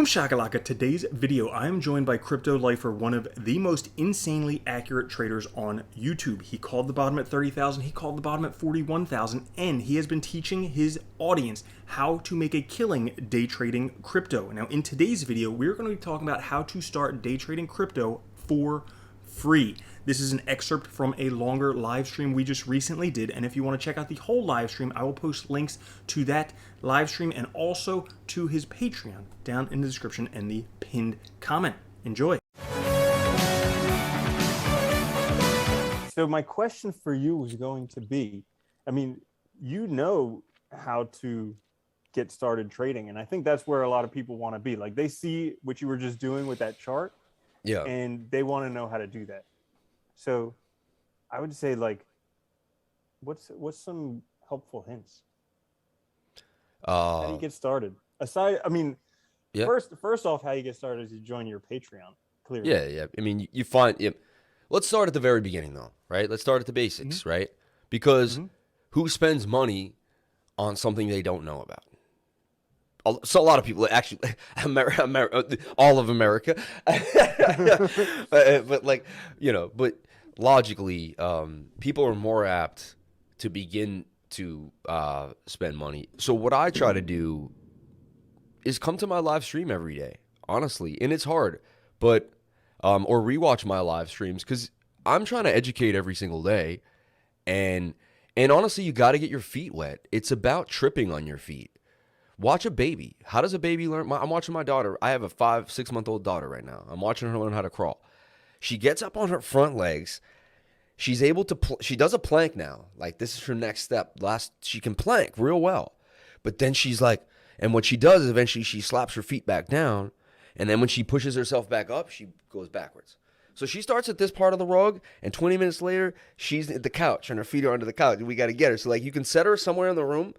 Boom shakalaka, today's video I am joined by Crypto Lifer, one of the most insanely accurate traders on YouTube. He called the bottom at 30,000, he called the bottom at 41,000, and he has been teaching his audience how to make a killing day trading crypto. Now in today's video, we're going to be talking about how to start day trading crypto for free. This is an excerpt from a longer live stream we just recently did, and if you want to check out the whole live stream, I will post links to that live stream and also to his Patreon down in the description and the pinned comment. Enjoy. So my question for you is going to be, I mean, you know how to get started trading, and I think that's where a lot of people want to be. Like, they see what you were just doing with that chart, yeah, and they want to know how to do that. So I would say, like, what's some helpful hints? How do you get started? Aside, I mean, yeah. First off, how you get started is you join your Patreon. Clearly. Yeah. I mean, you find. Yeah. Let's start at the very beginning, though, right? Let's start at the basics, right? Because who spends money on something they don't know about? So a lot of people, actually, all of America, but like, but logically, people are more apt to begin to spend money. So what I try to do is come to my live stream every day, honestly, and it's hard, but or rewatch my live streams because I'm trying to educate every single day, and honestly, you got to get your feet wet. It's about tripping on your feet. Watch a baby. How does a baby learn? I'm watching my daughter. I have a 5-6-month-old daughter right now. I'm watching her learn how to crawl. She gets up on her front legs. She's able to, she does a plank now. Like, this is her next step. She can plank real well. But then she's like, and what she does is eventually she slaps her feet back down. And then when she pushes herself back up, she goes backwards. So she starts at this part of the rug, and 20 minutes later, she's at the couch and her feet are under the couch. And we got to get her. So, like, you can set her somewhere in the room,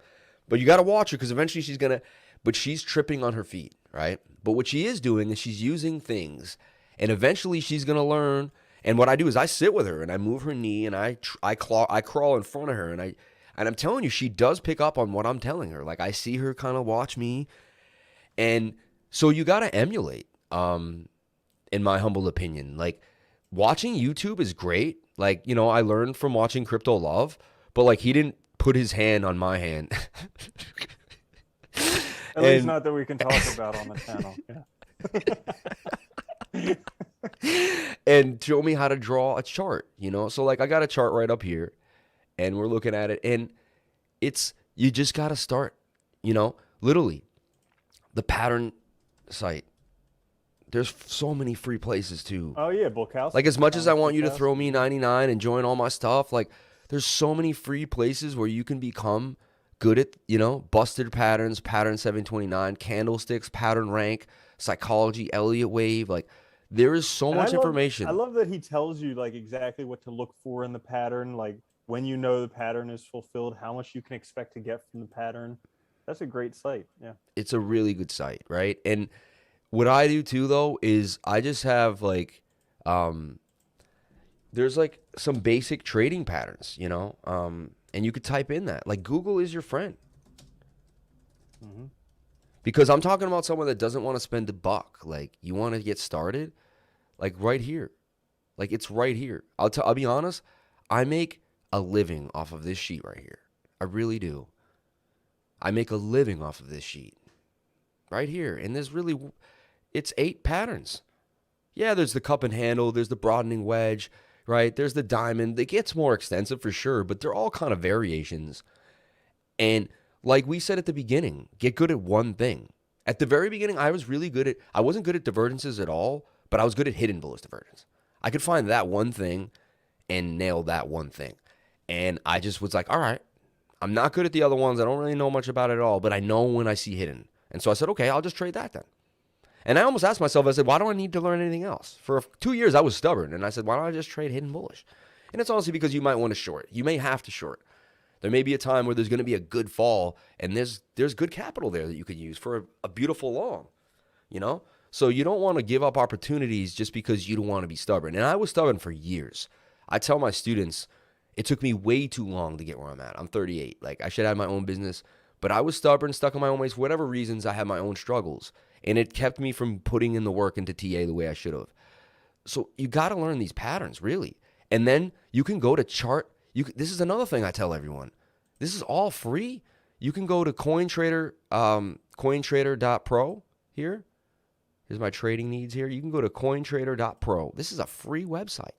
but you got to watch her because eventually but she's tripping on her feet, right? But what she is doing is she's using things, and eventually she's going to learn. And what I do is I sit with her and I move her knee and I crawl in front of her, and I'm telling you, she does pick up on what I'm telling her. Like, I see her kind of watch me. And so you got to emulate, in my humble opinion. Like, watching YouTube is great. Like, I learned from watching Crypto Love, but like, he didn't put his hand on my hand. At least not that we can talk about on the channel. Yeah. And show me how to draw a chart, So like, I got a chart right up here and we're looking at it, and you just got to start, literally the pattern site. There's so many free places too. Oh yeah. Bookhouse. Like, as much as I want you to throw me 99 and join all my stuff, like, there's so many free places where you can become good at, busted patterns, pattern 729, candlesticks, pattern rank, psychology, Elliott wave. Like, there is so much information. I love that he tells you, like, exactly what to look for in the pattern. Like, when you know the pattern is fulfilled, how much you can expect to get from the pattern. That's a great site. Yeah. It's a really good site, right? And what I do too, though, is I just have like, there's like some basic trading patterns, and you could type in that. Like, Google is your friend. Because I'm talking about someone that doesn't want to spend a buck. Like, you want to get started, like, right here. Like, it's right here. I'll be honest, I make a living off of this sheet right here. I really do. I make a living off of this sheet right here. And it's 8 patterns. Yeah, there's the cup and handle, there's the broadening wedge, right? There's the diamond. It gets more extensive for sure, but they're all kind of variations. And like we said at the beginning, get good at one thing. At the very beginning, I wasn't good at divergences at all, but I was good at hidden bullish divergence. I could find that one thing and nail that one thing. And I just was like, all right, I'm not good at the other ones. I don't really know much about it at all, but I know when I see hidden. And so I said, okay, I'll just trade that then. And I almost asked myself, I said, why do I need to learn anything else? For 2 years, I was stubborn. And I said, why don't I just trade hidden bullish? And it's honestly because you might want to short. You may have to short. There may be a time where there's going to be a good fall, and there's good capital there that you could use for a beautiful long, So you don't want to give up opportunities just because you don't want to be stubborn. And I was stubborn for years. I tell my students, it took me way too long to get where I'm at. I'm 38. Like, I should have my own business. But I was stubborn, stuck in my own ways. For whatever reasons, I had my own struggles. And it kept me from putting in the work into TA the way I should have. So you got to learn these patterns, really. And then you can go to chart. This is another thing I tell everyone. This is all free. You can go to cointrader.pro here. Here's my trading needs here. You can go to cointrader.pro. This is a free website.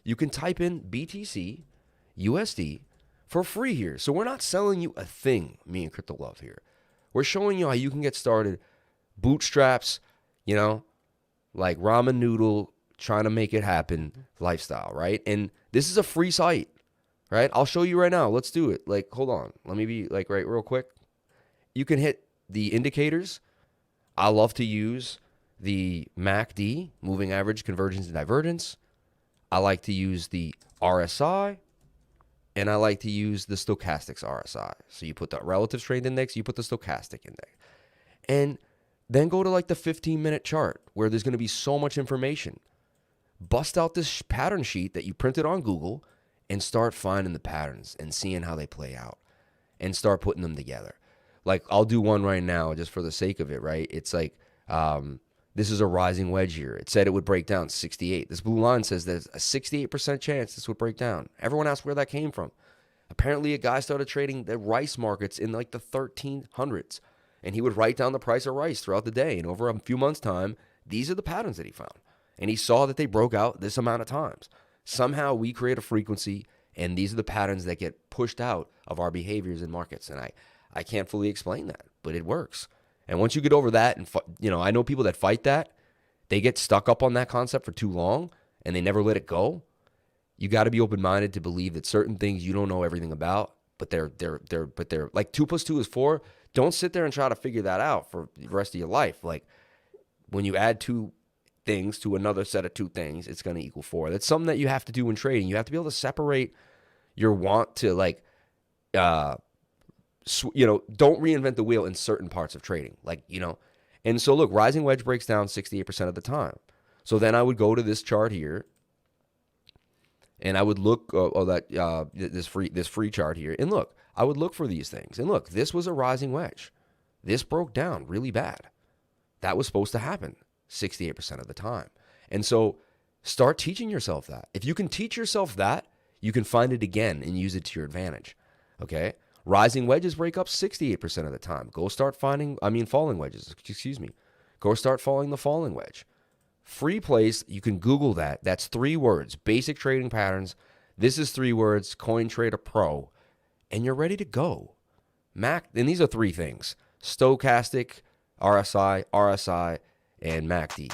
You can type in BTC, USD for free here. So we're not selling you a thing, me and Crypto Love here. We're showing you how you can get started. Bootstraps, like ramen noodle, trying to make it happen lifestyle, right? And this is a free site, right? I'll show you right now. Let's do it. Like, hold on. Let me be like right real quick. You can hit the indicators. I love to use the MACD, moving average convergence and divergence. I like to use the RSI, and I like to use the stochastics RSI. So you put the relative strength index, you put the stochastic index. And then go to like the 15-minute chart where there's going to be so much information. Bust out this pattern sheet that you printed on Google and start finding the patterns and seeing how they play out and start putting them together. Like I'll do one right now just for the sake of it, right? It's like this is a rising wedge here. It said it would break down 68. This blue line says there's a 68% chance this would break down. Everyone asked where that came from. Apparently a guy started trading the rice markets in like the 1300s, and he would write down the price of rice throughout the day. And over a few months' time, these are the patterns that he found. And he saw that they broke out this amount of times. Somehow we create a frequency, and these are the patterns that get pushed out of our behaviors in markets. And I can't fully explain that, but it works. And once you get over that, and I know people that fight that, they get stuck up on that concept for too long, and they never let it go. You got to be open-minded to believe that certain things you don't know everything about, but they're like 2 + 2 is 4. Don't sit there and try to figure that out for the rest of your life. Like when you add 2 things to another set of 2 things, it's going to equal 4. That's something that you have to do in trading. You have to be able to separate your want to don't reinvent the wheel in certain parts of trading. And so look, rising wedge breaks down 68% of the time. So then I would go to this chart here, and I would look this free chart here, and look, I would look for these things. And look, this was a rising wedge. This broke down really bad. That was supposed to happen 68% of the time. And so start teaching yourself that. If you can teach yourself that, you can find it again and use it to your advantage. Okay? Rising wedges break up 68% of the time. Falling wedges, excuse me. Go start following the falling wedge. Free place, you can Google that. That's 3 words, basic trading patterns. This is 3 words, CoinTrader Pro, and you're ready to go. And these are 3 things: stochastic, RSI, and MACD.